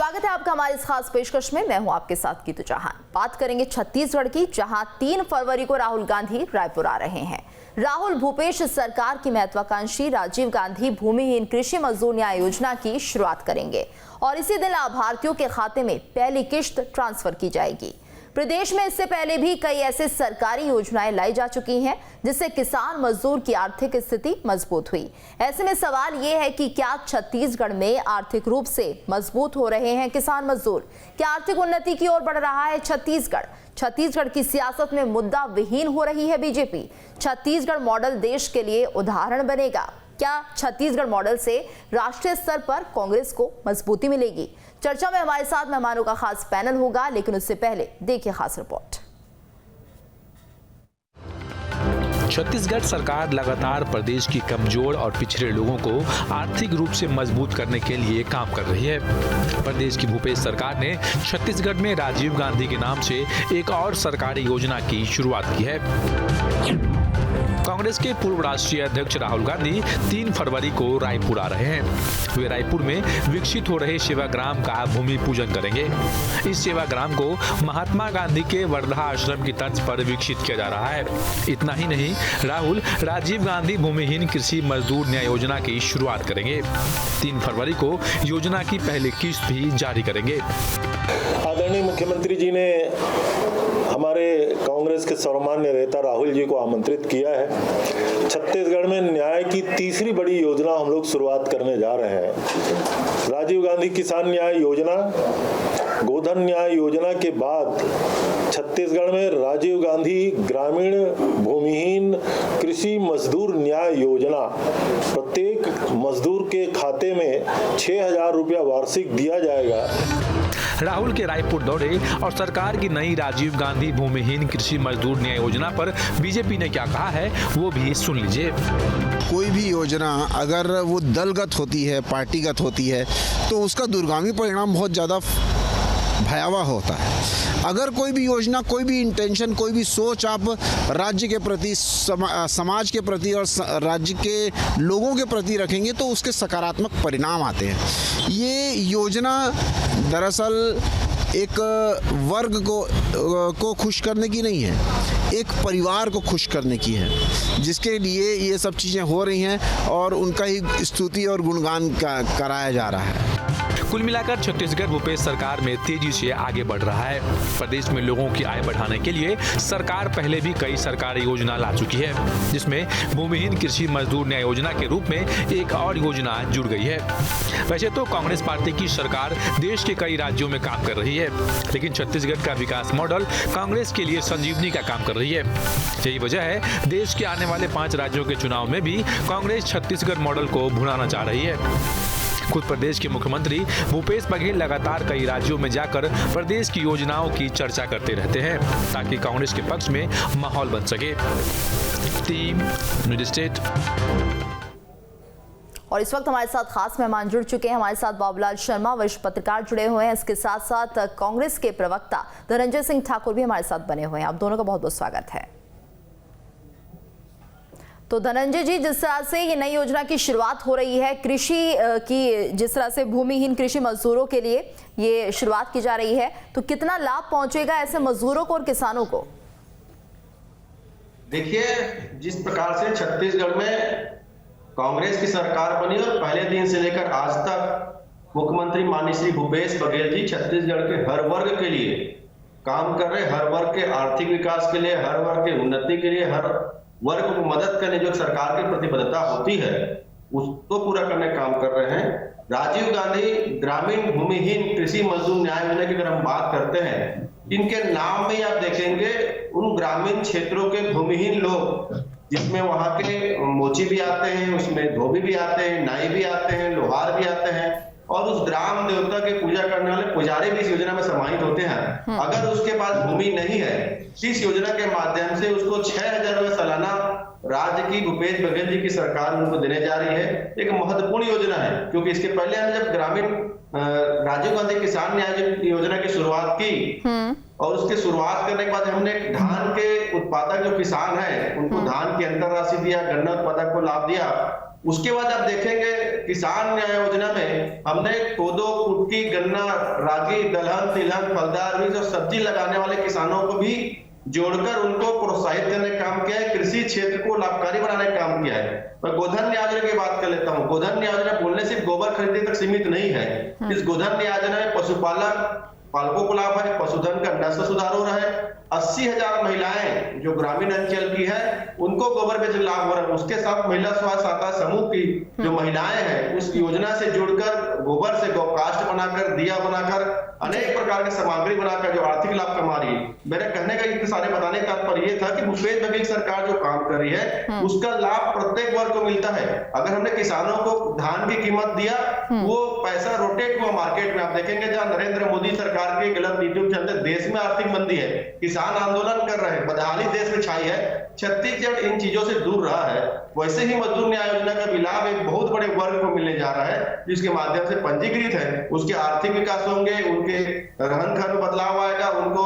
स्वागत है आपका हमारी इस खास पेशकश में। मैं हूं आपके साथ कीतू चौहान। बात करेंगे छत्तीसगढ़ की, जहां 3 फरवरी को राहुल गांधी रायपुर आ रहे हैं। राहुल भूपेश सरकार की महत्वाकांक्षी राजीव गांधी भूमिहीन कृषि मजदूर न्याय योजना की शुरुआत करेंगे और इसी दिन लाभार्थियों के खाते में पहली किश्त ट्रांसफर की जाएगी। प्रदेश में इससे पहले भी कई ऐसे सरकारी योजनाएं लाई जा चुकी हैं जिससे किसान मजदूर की आर्थिक स्थिति मजबूत हुई। ऐसे में सवाल ये है कि क्या छत्तीसगढ़ में आर्थिक रूप से मजबूत हो रहे हैं किसान मजदूर? क्या आर्थिक उन्नति की ओर बढ़ रहा है छत्तीसगढ़? छत्तीसगढ़ की सियासत में मुद्दा विहीन हो रही है बीजेपी। छत्तीसगढ़ मॉडल देश के लिए उदाहरण बनेगा। क्या छत्तीसगढ़ मॉडल से राष्ट्रीय स्तर पर कांग्रेस को मजबूती मिलेगी? चर्चा में हमारे साथ मेहमानों का खास पैनल होगा, लेकिन उससे पहले देखिए खास रिपोर्ट। छत्तीसगढ़ सरकार लगातार प्रदेश की कमजोर और पिछड़े लोगों को आर्थिक रूप से मजबूत करने के लिए काम कर रही है। प्रदेश की भूपेश सरकार ने छत्तीसगढ़ में राजीव गांधी के नाम से एक और सरकारी योजना की शुरुआत की है। कांग्रेस के पूर्व राष्ट्रीय अध्यक्ष राहुल गांधी 3 फरवरी को रायपुर आ रहे हैं। वे रायपुर में विकसित हो रहे सेवाग्राम का भूमि पूजन करेंगे। इस सेवाग्राम को महात्मा गांधी के वर्धा आश्रम की तर्ज पर विकसित किया जा रहा है। इतना ही नहीं, राहुल राजीव गांधी भूमिहीन कृषि मजदूर न्याय योजना की शुरुआत करेंगे। 3 फरवरी को योजना की पहली किस्त भी जारी करेंगे। आदरणीय मुख्यमंत्री जी ने हमारे कांग्रेस के सर्वमान्य नेता राहुल जी को आमंत्रित किया है। छत्तीसगढ़ में न्याय की तीसरी बड़ी योजना हम लोग शुरुआत करने जा रहे हैं। राजीव गांधी किसान न्याय योजना, गोधन न्याय योजना के बाद छत्तीसगढ़ में राजीव गांधी ग्रामीण भूमिहीन कृषि मजदूर न्याय योजना, प्रत्येक मजदूर के खाते में 6,000 रुपया वार्षिक दिया जाएगा। राहुल के रायपुर दौरे और सरकार की नई राजीव गांधी भूमिहीन कृषि मजदूर न्याय योजना पर बीजेपी ने क्या कहा है, वो भी सुन लीजिए। कोई भी योजना अगर वो दलगत होती है, पार्टीगत होती है, तो उसका दूरगामी परिणाम बहुत ज़्यादा भयावह होता है। अगर कोई भी योजना, कोई भी इंटेंशन, कोई भी सोच आप राज्य के प्रति, समाज के प्रति और राज्य के लोगों के प्रति रखेंगे तो उसके सकारात्मक परिणाम आते हैं। ये योजना दरअसल एक वर्ग को खुश करने की नहीं है, एक परिवार को खुश करने की है, जिसके लिए ये सब चीज़ें हो रही हैं और उनका ही स्तुति और गुणगान कराया जा रहा है। कुल मिलाकर छत्तीसगढ़ भूपेश सरकार में तेजी से आगे बढ़ रहा है। प्रदेश में लोगों की आय बढ़ाने के लिए सरकार पहले भी कई सरकारी योजना ला चुकी है, जिसमें भूमिहीन कृषि मजदूर न्याय योजना के रूप में एक और योजना जुड़ गई है। वैसे तो कांग्रेस पार्टी की सरकार देश के कई राज्यों में काम कर रही है, लेकिन छत्तीसगढ़ का विकास मॉडल कांग्रेस के लिए संजीवनी का काम कर रही है। यही वजह है देश के आने वाले 5 राज्यों के चुनाव में भी कांग्रेस छत्तीसगढ़ मॉडल को भुनाना चाह रही है। खुद प्रदेश के मुख्यमंत्री भूपेश बघेल लगातार कई राज्यों में जाकर प्रदेश की योजनाओं की चर्चा करते रहते हैं ताकि कांग्रेस के पक्ष में माहौल बन सके। Team news state. और इस वक्त हमारे साथ खास मेहमान जुड़ चुके हैं। हमारे साथ बाबूलाल शर्मा वरिष्ठ पत्रकार जुड़े हुए हैं। इसके साथ साथ कांग्रेस के प्रवक्ता धनंजय सिंह ठाकुर भी हमारे साथ बने हुए हैं। आप दोनों का बहुत बहुत स्वागत है। तो धनंजय जी, जिस तरह से ये नई योजना की शुरुआत हो रही है, कृषि की जिस तरह से भूमिहीन कृषि मजदूरों के लिए ये शुरुआत की जा रही है, तो कितना लाभ पहुंचेगा ऐसे मजदूरों को और किसानों को? देखिए, जिस प्रकार से छत्तीसगढ़ में कांग्रेस की सरकार बनी और पहले दिन से लेकर आज तक मुख्यमंत्री माननीय श्री भूपेश बघेल जी छत्तीसगढ़ के हर वर्ग के लिए काम कर रहे, हर वर्ग के आर्थिक विकास के लिए, हर वर्ग के उन्नति के लिए, हर वर्ग को मदद करने जो सरकार की प्रतिबद्धता होती है उसको पूरा करने का काम कर रहे हैं। राजीव गांधी ग्रामीण भूमिहीन कृषि मजदूर न्याय योजना की अगर हम बात करते हैं, इनके नाम में आप देखेंगे उन ग्रामीण क्षेत्रों के भूमिहीन लोग, जिसमें वहां के मोची भी आते हैं, उसमें धोबी भी आते हैं, नाई भी आते हैं, लोहार भी आते हैं और उस ग्राम देवता की पूजा करने वाले पुजारी भी इस योजना में सम्मानित होते हैं। अगर उसके पास भूमि नहीं है, इस योजना के माध्यम से उसको 6,000 रुपये सालाना राज्य की भूपेश बघेल जी की सरकार उनको देने जा रही है। एक महत्वपूर्ण योजना है, क्योंकि इसके पहले हमने जब ग्रामीण राजीव गांधी किसान न्याय योजना की शुरुआत की और उसकी शुरुआत करने के बाद हमने धान के उत्पादक जो किसान हैं उनको धान की अंतर राशि दिया, गन्ना उत्पादक को लाभ दिया उसके बाद आप देखेंगे किसान न्याय योजना में हमने कोदो, कुटकी, गन्ना, रागी, दलहन, तिलहन, फलदार बीज और सब्जी लगाने वाले किसानों को भी जोड़कर उनको प्रोत्साहित करने का काम किया है, कृषि क्षेत्र को लाभकारी बनाने का काम किया है। मैं गोधन न्याय योजना की बात कर लेता हूँ। गोधन न्याय योजना बोलने सिर्फ गोबर खरीदने तक सीमित नहीं है। इस गोधन न्याय योजना में पालकों को लाभ है, पशुधन का नस्ल सुधार हो रहा है। 80,000 महिलाएं जो ग्रामीण अंचल की है उनको गोबर बेचने लाभ हो रहा है। उसके साथ महिला स्वास्थ्य सहायता समूह की जो महिलाएं हैं उस योजना से जुड़कर गोबर से गौकाष्ठ बनाकर, दिया बनाकर, अनेक प्रकार की सामग्री बनाकर जो आर्थिक लाभ कमा रही है। मेरे कहने का इतने सारे बताने का तात्पर्य ये था कि भूपेश बघेल सरकार जो काम कर रही है उसका लाभ प्रत्येक वर्ग को मिलता है। अगर हमने किसानों को धान की कीमत दिया, वो पैसा रोटेट हुआ मार्केट में। आप देखेंगे जहां नरेंद्र मोदी सरकार की गलत नीतियों के चलते देश में आर्थिक मंदी है, किसान आंदोलन कर रहे हैं, बदहाली देश में छाई है, छत्तीसगढ़ इन चीजों से दूर रहा है। वैसे ही मजदूर न्याय योजना का भी लाभ एक बहुत बड़े वर्ग को मिलने जा रहा है, जिसके माध्यम से पंजीकृत है, उसके आर्थिक विकास होंगे, उनके रहन सहन में बदलाव आएगा, उनको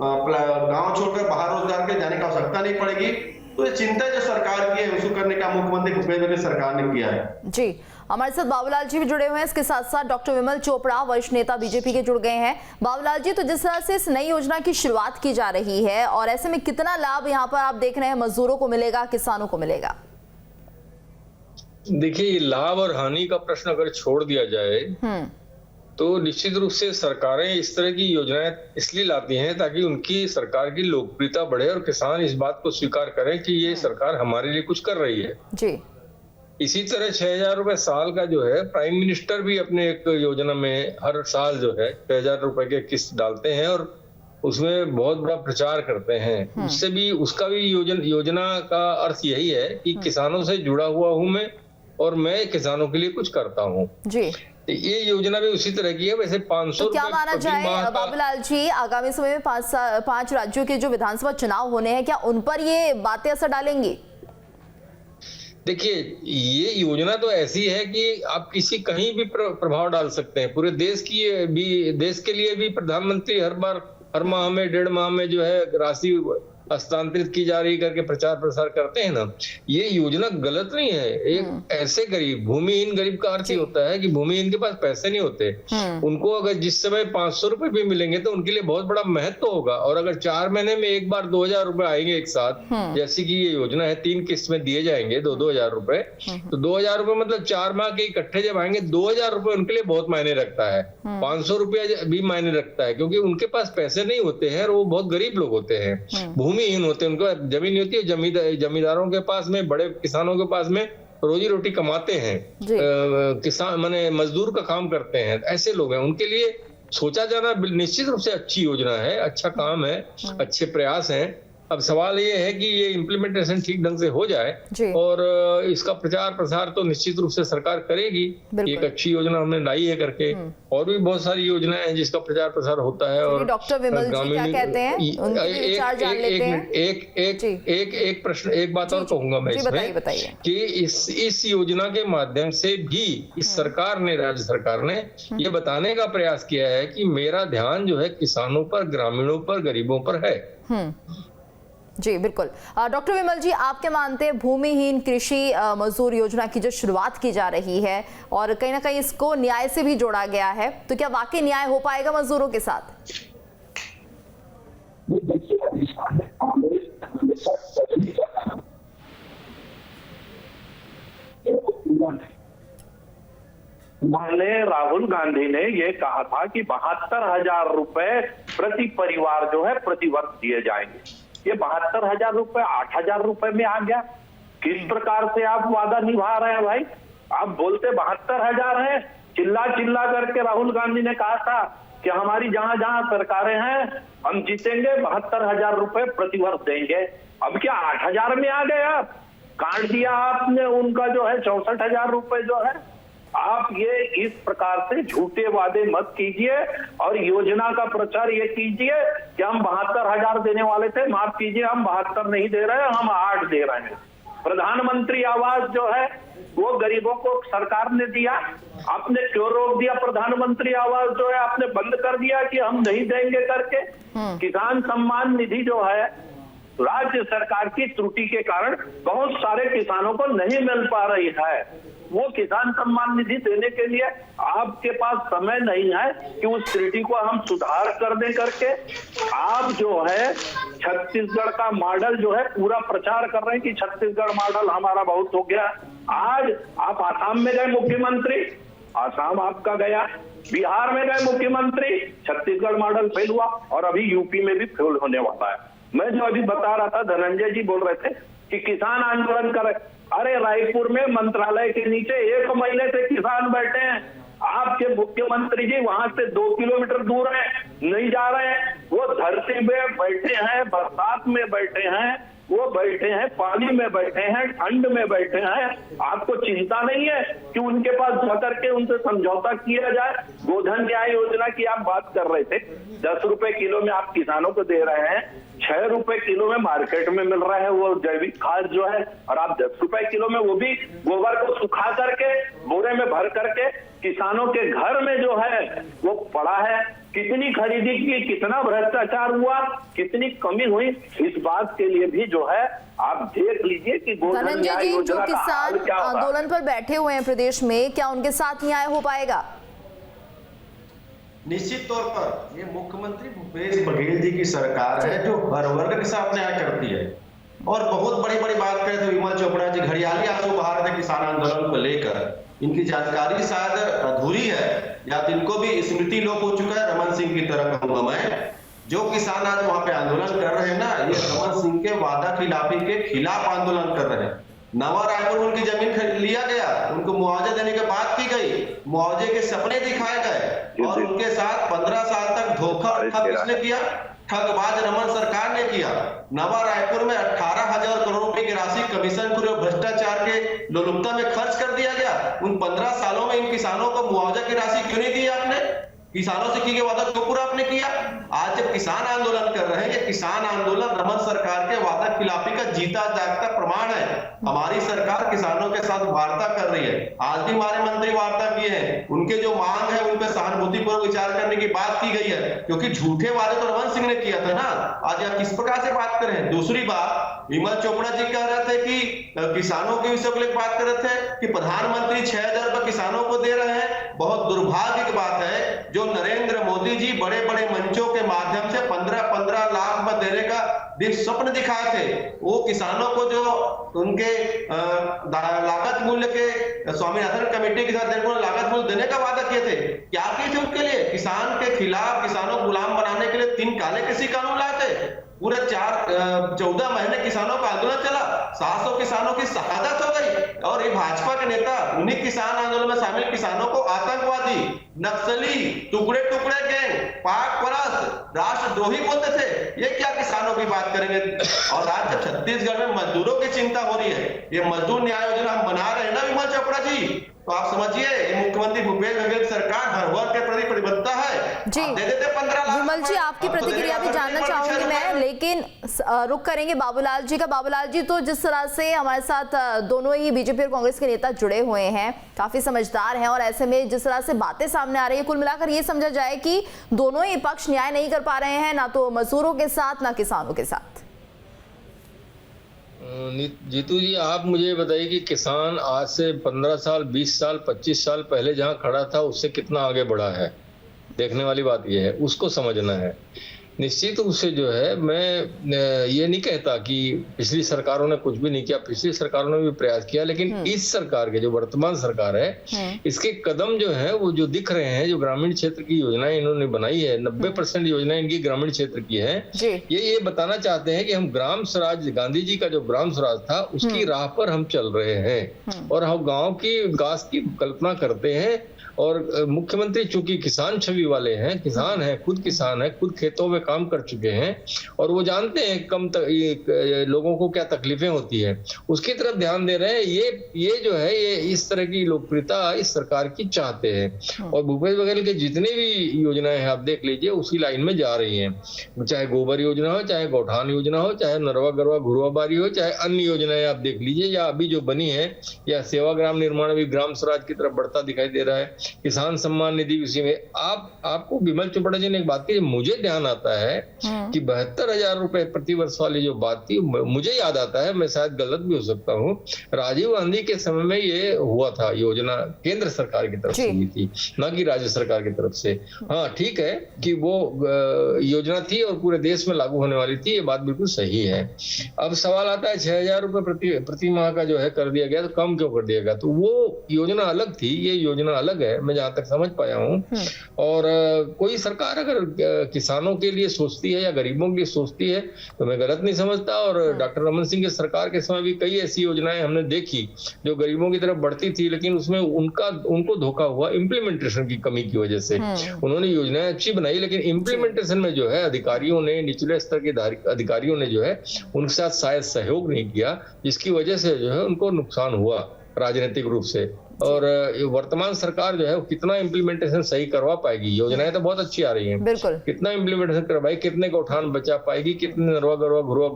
गांव छोड़कर बाहर रोजगार के जाने की आवश्यकता नहीं पड़ेगी। तो ये चिंता जो सरकार की है उसको करने का मुख्यमंत्री भूपेश बघेल सरकार ने किया है। जी, हमारे साथ बाबूलाल जी भी जुड़े हुए हैं। इसके साथ साथ डॉक्टर विमल चोपड़ा, वरिष्ठ नेता बीजेपी के, जुड़ गए हैं। बाबूलाल जी, तो जिस तरह से इस नई योजना की शुरुआत की जा रही है और ऐसे में कितना लाभ यहाँ पर आप देख रहे हैं मजदूरों को मिलेगा, किसानों को मिलेगा? देखिए, लाभ और हानि का प्रश्न अगर छोड़ दिया जाए तो निश्चित रूप से सरकारें इस तरह की योजनाएं इसलिए लाती हैं ताकि उनकी सरकार की लोकप्रियता बढ़े और किसान इस बात को स्वीकार करें कि ये सरकार हमारे लिए कुछ कर रही है। जी। इसी तरह 6,000 रुपए साल का जो है प्राइम मिनिस्टर भी अपने एक योजना में हर साल जो है 6,000 रुपए के किस्त डालते हैं और उसमें बहुत बड़ा प्रचार करते हैं। उससे भी उसका भी योजना का अर्थ यही है कि किसानों से जुड़ा हुआ हूं मैं और मैं किसानों के लिए कुछ करता हूं। जी। ये योजना भी उसी तरह की है। वैसे 500 तो क्या माना जाए बाबूलाल जी, आगामी समय में 5 राज्यों के जो विधानसभा चुनाव होने हैं, क्या उन पर ये बातें असर डालेंगी? देखिए, ये योजना तो ऐसी है कि आप कहीं भी प्रभाव डाल सकते हैं। पूरे देश के लिए भी प्रधानमंत्री हर माह में, 1.5 माह में जो है राशि हस्तांतरित की जा रही करके प्रचार प्रसार करते हैं ना। ये योजना गलत नहीं है। एक ऐसे गरीब, भूमिहीन गरीब का अर्थ ही होता है कि भूमिहीन के पास पैसे नहीं होते, उनको अगर जिस समय 500 रुपए भी मिलेंगे तो उनके लिए बहुत बड़ा महत्व होगा। और अगर 4 महीने में एक बार 2,000 रुपए आएंगे एक साथ, जैसी कि ये योजना है 3 किस्त में दिए जाएंगे 2,000 रुपए, तो 2,000 रुपए मतलब 4 माह के इकट्ठे जब आएंगे 2,000 रुपए उनके लिए बहुत मायने रखता है। 500 रुपया भी मायने रखता है क्योंकि उनके पास पैसे नहीं होते हैं और वो बहुत गरीब लोग होते हैं, भूमिहीन होते हैं, उनको जमीन नहीं होती है। जमींदारों के पास में, बड़े किसानों के पास में रोजी रोटी कमाते हैं, किसान माने मजदूर का काम करते हैं, ऐसे लोग हैं। उनके लिए सोचा जाना निश्चित रूप से अच्छी योजना है, अच्छा काम है, अच्छे प्रयास हैं। अब सवाल ये है कि ये इम्प्लीमेंटेशन ठीक ढंग से हो जाए और इसका प्रचार प्रसार तो निश्चित रूप से सरकार करेगी। एक अच्छी योजना हमने लाई है करके, और भी बहुत सारी योजनाएं हैं जिसका प्रचार प्रसार होता है। और डॉक्टर विमल जी क्या कहते हैं, एक प्रश्न, एक बात और कहूंगा मैं इसमें कि इस योजना के माध्यम से भी इस सरकार ने, राज्य सरकार ने ये बताने का प्रयास किया है कि मेरा ध्यान जो है किसानों पर, ग्रामीणों पर, गरीबों पर है। जी बिल्कुल। डॉक्टर विमल जी, आप क्या मानते हैं, भूमिहीन कृषि मजदूर योजना की जो शुरुआत की जा रही है और कहीं ना कहीं इसको न्याय से भी जोड़ा गया है, तो क्या वाकई न्याय हो पाएगा मजदूरों के साथ? माननीय राहुल गांधी ने ये कहा था कि 72,000 रुपए प्रति परिवार जो है प्रतिवर्ष दिए जाएंगे। ये 72,000 रुपए 8,000 रुपए में आ गया। किस प्रकार से आप वादा निभा रहे हैं भाई? आप बोलते 72,000 है, चिल्ला चिल्ला करके राहुल गांधी ने कहा था कि हमारी जहां जहां सरकारें हैं हम जीतेंगे, 72,000 रुपए प्रतिवर्ष देंगे। अब क्या 8,000 में आ गए? आप काट दिया आपने उनका जो है 64,000 रुपए जो है। आप ये इस प्रकार से झूठे वादे मत कीजिए और योजना का प्रचार ये कीजिए कि हम 72,000 देने वाले थे, माफ कीजिए हम 72 नहीं दे रहे हैं, हम 8 दे रहे हैं। प्रधानमंत्री आवास जो है वो गरीबों को सरकार ने दिया, आपने क्यों रोक दिया? प्रधानमंत्री आवास जो है आपने बंद कर दिया कि हम नहीं देंगे करके। किसान सम्मान निधि जो है राज्य सरकार की त्रुटि के कारण बहुत सारे किसानों को नहीं मिल पा रही है। वो किसान सम्मान निधि देने के लिए आपके पास समय नहीं है कि उस त्रुटि को हम सुधार कर दें करके आप जो है छत्तीसगढ़ का मॉडल जो है पूरा प्रचार कर रहे हैं कि छत्तीसगढ़ मॉडल हमारा बहुत हो गया। आज आप आसाम में गए मुख्यमंत्री, आसाम आपका गया, बिहार में गए मुख्यमंत्री, छत्तीसगढ़ मॉडल फेल हुआ और अभी यूपी में भी फेल होने वाला है। मैं जो अभी बता रहा था, धनंजय जी बोल रहे थे कि किसान आंदोलन कर, अरे रायपुर में मंत्रालय के नीचे 1 महीने से किसान बैठे हैं। आपके मुख्यमंत्री जी वहां से 2 किलोमीटर दूर है, नहीं जा रहे हैं। वो धरती में बैठे हैं, बरसात में बैठे हैं, वो बैठे हैं, पानी में बैठे हैं, ठंड में बैठे हैं। आपको चिंता नहीं है कि उनके पास जाकर के उनसे समझौता किया जाए? गोधन न्याय योजना की आप बात कर रहे थे, 10 रुपए किलो में आप किसानों को दे रहे हैं, 6 रुपए किलो में मार्केट में मिल रहा है वो जैविक खाद जो है, और आप 10 रुपए किलो में वो भी गोबर को सुखा करके बोरे में भर करके किसानों के घर में जो है वो पड़ा है। कितनी खरीदी की, कितना भ्रष्टाचार हुआ, कितनी कमी हुई, इस बात के लिए भी जो है आप देख लीजिए कि गोधन न्याय योजना जो किसान आंदोलन पर बैठे हुए हैं प्रदेश में, क्या उनके साथ न्याय हो पाएगा? निश्चित तौर पर ये मुख्यमंत्री भूपेश बघेल जी की सरकार है जो हर वर्ग के साथ न्याय करती है। और बहुत बड़ी बड़ी बात करें तो विमल चोपड़ा जी घड़ियाली आंसू बहा रहे थे किसान आंदोलन को लेकर। इनकी जानकारी शायद अधूरी है या तो इनको भी स्मृति लोप हो चुका है। रमन सिंह की तरह कहूंगा मैं, जो किसान आज वहां पे आंदोलन कर रहे हैं ना, ये रमन सिंह के वादा खिलाफी के खिलाफ आंदोलन कर रहे हैं। नवा रायपुर में उनकी जमीन लिया गया, उनको मुआवजा देने की बात की गई, मुआवजे के सपने दिखाए गए और उनके साथ 15 साल तक धोखा किसने किया? ठगबाज रमन सरकार ने किया। नवा रायपुर में 18,000 करोड़ रुपए की राशि कमीशन और भ्रष्टाचार के लोलुपता में खर्च कर दिया गया। उन 15 सालों में इन किसानों को मुआवजा की राशि क्यों नहीं दी आपने? किसानों से किए गए वादा क्यों पूरा आपने किया? आज जब किसान आंदोलन कर रहे हैं, ये किसान आंदोलन रमन सरकार के वादा खिलाफी का जीता जागता प्रमाण है। हमारी सरकार किसानों के साथ वार्ता कर रही है। आज भी हमारे मंत्री वार्ता किए हैं, उनके जो मांग है उन पर सहानुभूतिपूर्वक विचार करने की बात की गई है, क्योंकि झूठे वादे तो रमन सिंह ने किया था ना। आज आप किस प्रकार से बात करें? दूसरी बात, विमल चोपड़ा जी कह रहे थे कि किसानों के विषय को लेकर बात कर रहे थे कि प्रधानमंत्री 6,000 रुपए किसानों को दे रहे हैं। बहुत दुर्भाग्य की बात है, जो नरेंद्र मोदी जी बड़े बड़े मंचों के माध्यम से 15-15 लाख में देने का स्वप्न दिखाए थे, वो किसानों को जो उनके लागत मूल्य के स्वामीनाथन कमेटी के साथ लागत मूल्य देने का वादा किए थे, क्या किए थे उनके लिए? किसान के खिलाफ, किसानों को गुलाम बनाने के लिए 3 काले कृषि कानून लाए थे। पूरे 14 महीने किसानों का आंदोलन चला, 700 किसानों की शहादत हो गई और ये भाजपा के नेता उन्हीं किसान आंदोलन में शामिल किसानों को आतंकवादी, नक्सली, टुकड़े टुकड़े गैंग, पाक परस्त, राष्ट्रद्रोही बोलते थे। ये क्या किसानों की बात करेंगे? और आज जब छत्तीसगढ़ में मजदूरों की चिंता हो रही है, ये मजदूर न्याय योजना हम बना रहे हैं ना विमल चोपड़ा जी, तो आप समझिए मुख्यमंत्री भूपेश बघेल सरकार हर वर्ग के प्रति प्रतिबद्धता है। जी दे देते 15 लाख। विमल जी, आपकी प्रतिक्रिया भी जानना चाहूंगी मैं, लेकिन रुक करेंगे बाबूलाल जी का। बाबूलाल जी, तो जिस तरह से हमारे साथ दोनों ही बीजेपी और कांग्रेस के नेता जुड़े हुए हैं, काफी समझदार हैं, और ऐसे में जिस तरह से बातें सामने आ रही है, कुल मिलाकर ये समझा जाए कि दोनों ही पक्ष न्याय नहीं कर पा रहे हैं, ना तो मजदूरों के साथ ना किसानों के साथ। जीतू जी, आप मुझे बताइए कि किसान आज से 15 साल, 20 साल, 25 साल पहले जहां खड़ा था उससे कितना आगे बढ़ा है? देखने वाली बात यह है, उसको समझना है। निश्चित रूप से जो है, मैं ये नहीं कहता कि पिछली सरकारों ने कुछ भी नहीं किया, पिछली सरकारों ने भी प्रयास किया, लेकिन इस सरकार के जो वर्तमान सरकार है, इसके कदम जो है वो जो दिख रहे हैं, जो ग्रामीण क्षेत्र की योजनाएं इन्होंने बनाई है, 90% योजनाएं इनकी ग्रामीण क्षेत्र की है। ये बताना चाहते हैं कि हम ग्राम स्वराज, गांधी जी का जो ग्राम स्वराज था उसकी राह पर हम चल रहे हैं और हम गाँव की विकास की कल्पना करते हैं। और मुख्यमंत्री चूंकि किसान छवि वाले हैं, किसान है, खुद खेतों में काम कर चुके हैं और वो जानते हैं लोगों को क्या तकलीफें होती है, उसकी तरफ ध्यान दे रहे हैं। ये जो है, ये इस तरह की लोकप्रियता इस सरकार की चाहते हैं। और भूपेश बघेल के जितने भी योजनाएं हैं आप देख लीजिए, उसी लाइन में जा रही हैं। चाहे गोबर योजना हो, चाहे गौठान योजना हो, चाहे नरवा गरवा घुरवा बारी हो, चाहे अन्य योजनाएं आप देख लीजिए, या अभी जो बनी है, या सेवा ग्राम निर्माण भी ग्राम स्वराज की तरफ बढ़ता दिखाई दे रहा है। किसान सम्मान निधि उसी में। आपको विमल चोपड़ा जी ने एक बात की, मुझे ध्यान आता है कि 72,000 रुपए प्रति वर्ष वाली जो बात थी, मुझे याद आता है, मैं शायद गलत भी हो सकता हूँ, राजीव गांधी के समय में ये हुआ था, योजना केंद्र सरकार की तरफ से हुई थी, ना कि राज्य सरकार की तरफ से। हाँ ठीक है कि वो योजना थी और पूरे देश में लागू होने वाली थी, ये बात बिल्कुल सही है। अब सवाल आता है 6,000 रुपए प्रति माह का जो है कर दिया गया, तो कम क्यों कर दिया गया? तो वो योजना अलग थी, ये योजना अलग है, मैं जहां तक समझ पाया हूँ। और कोई सरकार अगर किसानों के लिए सोचती है या गरीबों के लिए सोचती है तो मैं गलत नहीं समझता। और डॉक्टर रमन सिंह के सरकार के समय भी कई ऐसी योजनाएं हमने देखी जो गरीबों की तरफ बढ़ती थी, लेकिन उसमें उनको धोखा हुआ इम्प्लीमेंटेशन की कमी की वजह से। उन्होंने योजनाएं अच्छी बनाई, लेकिन इम्प्लीमेंटेशन में जो है अधिकारियों ने, निचले स्तर के अधिकारियों ने जो है उनके साथ शायद सहयोग नहीं किया, जिसकी वजह से जो है उनको नुकसान हुआ राजनीतिक रूप से। और वर्तमान सरकार जो है वो कितना इम्प्लीमेंटेशन सही करवा पाएगी? योजनाएं तो बहुत अच्छी आ रही हैं, बिल्कुल, कितना इम्प्लीमेंटेशन करवाएगी, कितने का उठान बचा पाएगी, कितने नरवा गरवा घुरवा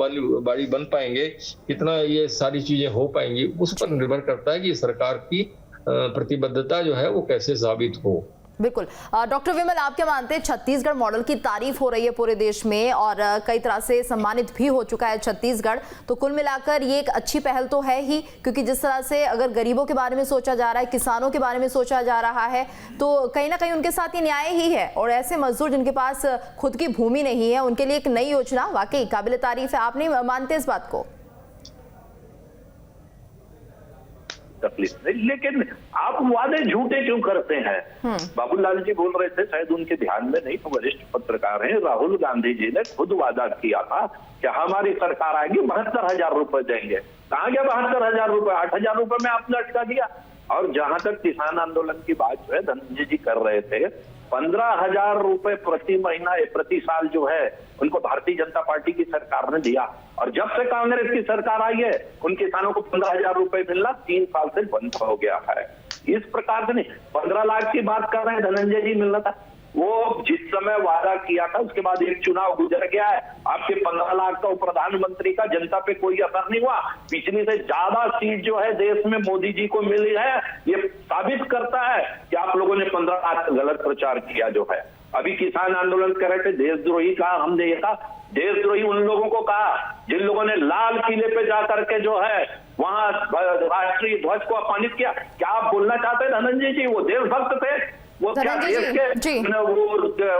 बाड़ी बन पाएंगे, कितना ये सारी चीजें हो पाएंगी, उस पर निर्भर करता है कि सरकार की प्रतिबद्धता जो है वो कैसे साबित हो। बिल्कुल। डॉक्टर विमल, आप क्या मानते हैं, छत्तीसगढ़ मॉडल की तारीफ हो रही है पूरे देश में और कई तरह से सम्मानित भी हो चुका है छत्तीसगढ़, तो कुल मिलाकर ये एक अच्छी पहल तो है ही, क्योंकि जिस तरह से अगर गरीबों के बारे में सोचा जा रहा है, किसानों के बारे में सोचा जा रहा है, तो कहीं ना कहीं उनके साथ ये न्याय ही है। और ऐसे मजदूर जिनके पास खुद की भूमि नहीं है, उनके लिए एक नई योजना वाकई काबिल तारीफ है। आप नहीं मानते इस बात को? तकलीफ नहीं, लेकिन आप वादे झूठे क्यों करते हैं? बाबूलाल जी बोल रहे थे, शायद उनके ध्यान में नहीं, तो वरिष्ठ पत्रकार हैं, राहुल गांधी जी ने खुद वादा किया था कि हमारी सरकार आएगी 72,000 रुपए देंगे। कहाँ गया 72,000 रुपए? 8,000 रुपए में आपने अटका दिया। और जहां तक किसान आंदोलन की बात जो है धनंजय जी कर रहे थे, 15,000 रुपए प्रति महीना प्रति साल जो है उनको भारतीय जनता पार्टी की सरकार ने दिया। और जब से कांग्रेस की सरकार आई है उन किसानों को 15,000 रुपए मिलना 3 साल से बंद हो गया है। इस प्रकार से नहीं, 15 लाख की बात कर रहे हैं धनंजय जी, मिलना था वो जिस समय वादा किया था, उसके बाद एक चुनाव गुजर गया है, आपके 15 लाख का प्रधानमंत्री का जनता पे कोई असर नहीं हुआ। पिछली से ज्यादा सीट जो है देश में मोदी जी को मिली है, ये साबित करता है कि आप लोगों ने 15 लाख का गलत प्रचार किया जो है। अभी किसान आंदोलन कर रहे थे, देशद्रोही कहा, हमने ये कहा देशद्रोही उन लोगों को कहा जिन लोगों ने लाल किले पे जाकर के जो है वहां राष्ट्रीय ध्वज को अपमानित किया। क्या आप बोलना चाहते हैं धनंजय जी वो देशभक्त थे? वो क्या देश के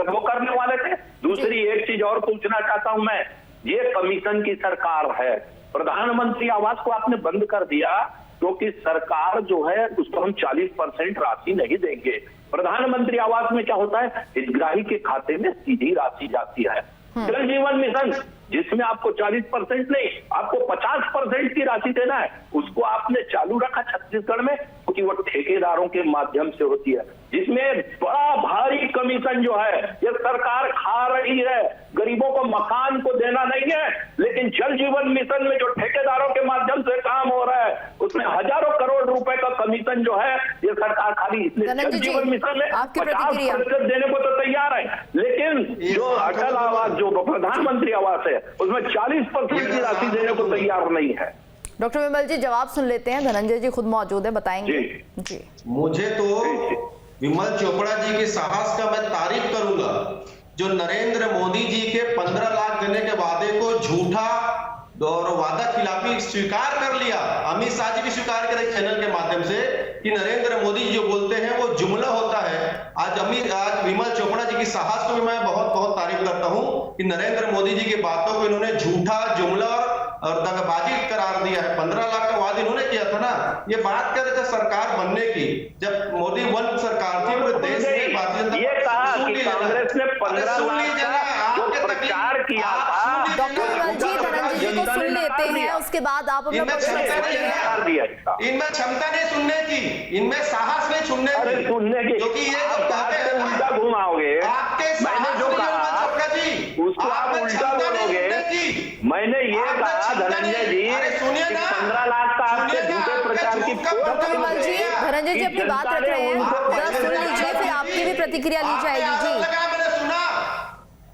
वो करने वाले थे? दूसरी एक चीज और पूछना चाहता हूं मैं, ये कमीशन की सरकार है, प्रधानमंत्री आवास को आपने बंद कर दिया क्योंकि सरकार जो है उसको हम 40% राशि नहीं देंगे। प्रधानमंत्री आवास में क्या होता है, हितग्राही के खाते में सीधी राशि जाती है। जल जीवन मिशन जिसमें आपको 40% नहीं, आपको 50% की राशि देना है, उसको आपने चालू रखा छत्तीसगढ़ में क्योंकि वो ठेकेदारों के माध्यम से होती है, जिसमें बड़ा भारी कमीशन जो है ये सरकार खा रही है। गरीबों को मकान को देना नहीं है, लेकिन जल जीवन मिशन में जो ठेकेदारों के माध्यम से काम हो रहा है उसमें हजारों करोड़ रुपए का कमीशन जो है ये सरकार खा रही है। इसलिए जल जीवन मिशन में 50% देने को तो तैयार है, लेकिन जो अटल आवास जो प्रधानमंत्री आवास है उसमें 40% की राशि देने को तैयार नहीं है। डॉक्टर विमल जी जवाब सुन लेते हैं, धनंजय जी खुद मौजूद है, बताएंगे जी। मुझे तो विमल चोपड़ा जी के साहस का मैं तारीफ करूंगा जो नरेंद्र मोदी जी के 15 लाख देने के वादे को झूठा और वादा खिलाफी स्वीकार कर लिया। अमित शाह जी भी स्वीकार करे चैनल के माध्यम से कि नरेंद्र मोदी जो बोलते हैं वो जुमला होता है। आज विमल चोपड़ा जी की साहस को भी मैं बहुत बहुत तारीफ करता हूं कि नरेंद्र मोदी जी की बातों को इन्होंने झूठा, जुमला और दगाबाजी करार दिया है। 15 लाख का वादा इन्होंने किया था ना, ये बात कर रहे थे सरकार बनने की, जब मोदी वन सरकार थी पूरे देश में भारतीय जनता ये कहा कि कांग्रेस ने 15 लाख का जो प्रचार किया था। डॉक्टर विमल जी धनंजय जी को सुन लेते हैं, उसके बाद आप अपना पक्ष रख सकते हैं। इनमें क्षमता नहीं सुनने की, इनमें साहस नहीं सुनने की, क्योंकि ये उल्टा घुमाओगे। मैंने जो कहा उसको आप उल्टा बोलोगे। मैंने ये कहा धनंजय जी 15 लाख का आपके झूठे प्रचार की। डॉक्टर विमल जी, धनंजय जी अपनी बात रख रहे हैं, जरा सुन लीजिए, फिर आपकी भी प्रतिक्रिया ली जाएगी। जी मैंने सुना,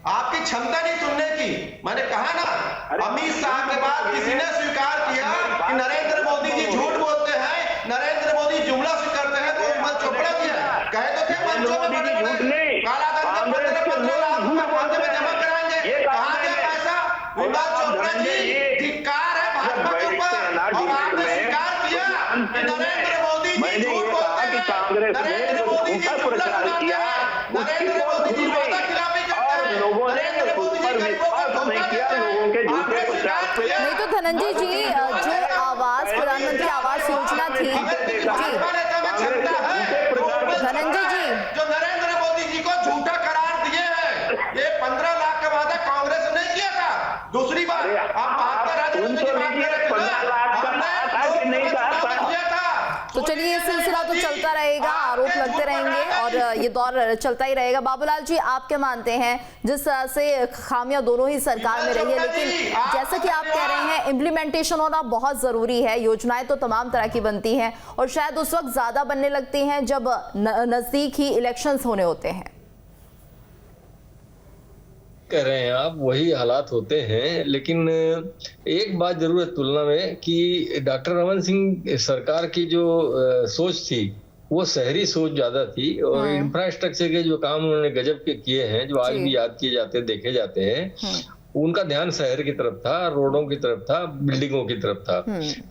आपकी क्षमता नहीं सुनने की। मैंने कहा ना, अमित शाह के बाद किसी ने स्वीकार किया कि नरेंद्र मोदी जी झूठ बोलते हैं, नरेंद्र मोदी जुमला करते हैं, तो विमल चोपड़ा जी है। नरेंद्र मोदी जी झूठ नहीं, कांग्रेस के लोग झूठ बोलते हैं। ये कहा धनंजय जी जब बैठते हैं ना डिबेट में, मैंने ये कहा कि कांग्रेस ने जो झूठा प्रचार किया उसकी पोल खुल गई और लोगों ने उस पर विश्वास नहीं किया, लोगों के झूठे प्रचार पे। नहीं तो धनंजय जी, जो आवास प्रधानमंत्री आवास योजना थी जी, धनंजय जी जो नरेंद्र मोदी जी को झूठा करार दिए हैं, ये 15 लाख का वादा कांग्रेस ने किया था। दूसरी बात, आप बात कर रहे थे 15 लाख का कहा था कि नहीं कहा था? तो चलिए ये सिलसिला तो चलता रहेगा, आरोप लगते रहेंगे और ये दौर चलता ही रहेगा। बाबूलाल जी, आप क्या मानते हैं, जिस तरह से खामियां दोनों ही सरकार में रही है, लेकिन जैसा कि आप कह रहे हैं इम्प्लीमेंटेशन होना बहुत जरूरी है। योजनाएं तो तमाम तरह की बनती हैं और शायद उस वक्त ज्यादा बनने लगती हैं जब नजदीक ही इलेक्शंस होने होते हैं। कह रहे हैं आप, वही हालात होते हैं। लेकिन एक बात जरूर है तुलना में कि डॉक्टर रमन सिंह सरकार की जो सोच थी वो शहरी सोच ज्यादा थी और इंफ्रास्ट्रक्चर के जो काम उन्होंने गजब के किए हैं, जो आज भी याद किए जाते देखे जाते हैं, उनका ध्यान शहर की तरफ था, रोडों की तरफ था, बिल्डिंगों की तरफ था।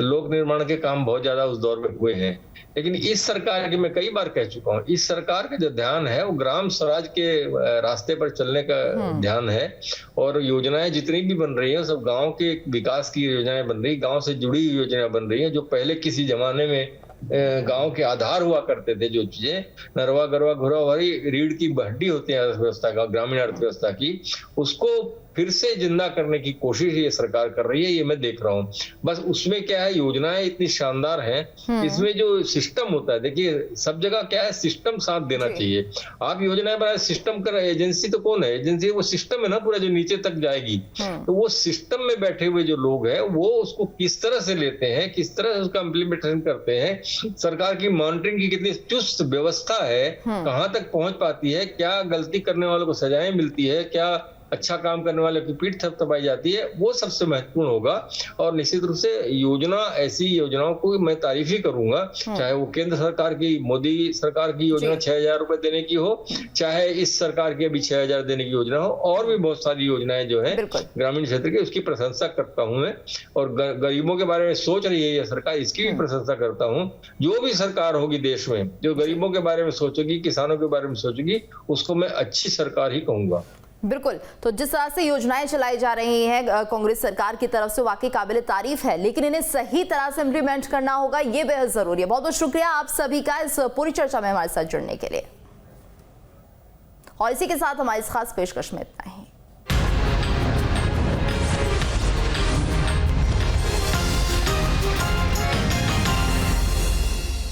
लोक निर्माण के काम बहुत ज्यादा उस दौर में हुए हैं। लेकिन इस सरकार की, मैं कई बार कह चुका हूँ, इस सरकार का जो ध्यान है वो ग्राम स्वराज के रास्ते पर चलने का ध्यान है। और योजनाएं जितनी भी बन रही हैं सब गांव के विकास की योजनाएं बन रही, गांव से जुड़ी हुई योजनाएं बन रही हैं, जो पहले किसी जमाने में गांव के आधार हुआ करते थे। जो चीजें नरवा गरवा घुरा भरी रीढ़ की हड्डी होती है अर्थव्यवस्था का, ग्रामीण अर्थव्यवस्था की, उसको फिर से जिंदा करने की कोशिश ये सरकार कर रही है, ये मैं देख रहा हूँ। बस उसमें क्या है, योजनाएं इतनी शानदार हैं, इसमें जो सिस्टम होता है, देखिए सब जगह क्या है, सिस्टम साथ देना चाहिए। आप योजनाएं बनाए, सिस्टम कर, एजेंसी तो कौन है, एजेंसी वो सिस्टम है ना पूरा, जो नीचे तक जाएगी। तो वो सिस्टम में बैठे हुए जो लोग हैं वो उसको किस तरह से लेते हैं, किस तरह से उसका इम्प्लीमेंटेशन करते हैं, सरकार की मॉनिटरिंग की कितनी चुस्त व्यवस्था है, कहाँ तक पहुंच पाती है, क्या गलती करने वालों को सजाएं मिलती है, क्या अच्छा काम करने वाले की पीठ थपथपाई जाती है, वो सबसे महत्वपूर्ण होगा। और निश्चित रूप से योजना, ऐसी योजनाओं को मैं तारीफ ही करूंगा, चाहे वो केंद्र सरकार की, मोदी सरकार की योजना 6000 रुपए देने की हो, चाहे इस सरकार की अभी 6000 देने की योजना हो, और भी बहुत सारी योजनाएं जो है ग्रामीण क्षेत्र की, उसकी प्रशंसा करता हूं मैं। और गरीबों के बारे में सोच रही है ये सरकार, इसकी भी प्रशंसा करता हूँ। जो भी सरकार होगी देश में जो गरीबों के बारे में सोचेगी, किसानों के बारे में सोचेगी, उसको मैं अच्छी सरकार ही कहूंगा। बिल्कुल। तो जिस तरह से योजनाएं चलाई जा रही हैं कांग्रेस सरकार की तरफ से, वाकई काबिल तारीफ है, लेकिन इन्हें सही तरह से इम्प्लीमेंट करना होगा, ये बेहद जरूरी है। बहुत बहुत शुक्रिया आप सभी का इस पूरी चर्चा में हमारे साथ जुड़ने के लिए। और इसी के साथ हमारी इस खास पेशकश में इतना ही।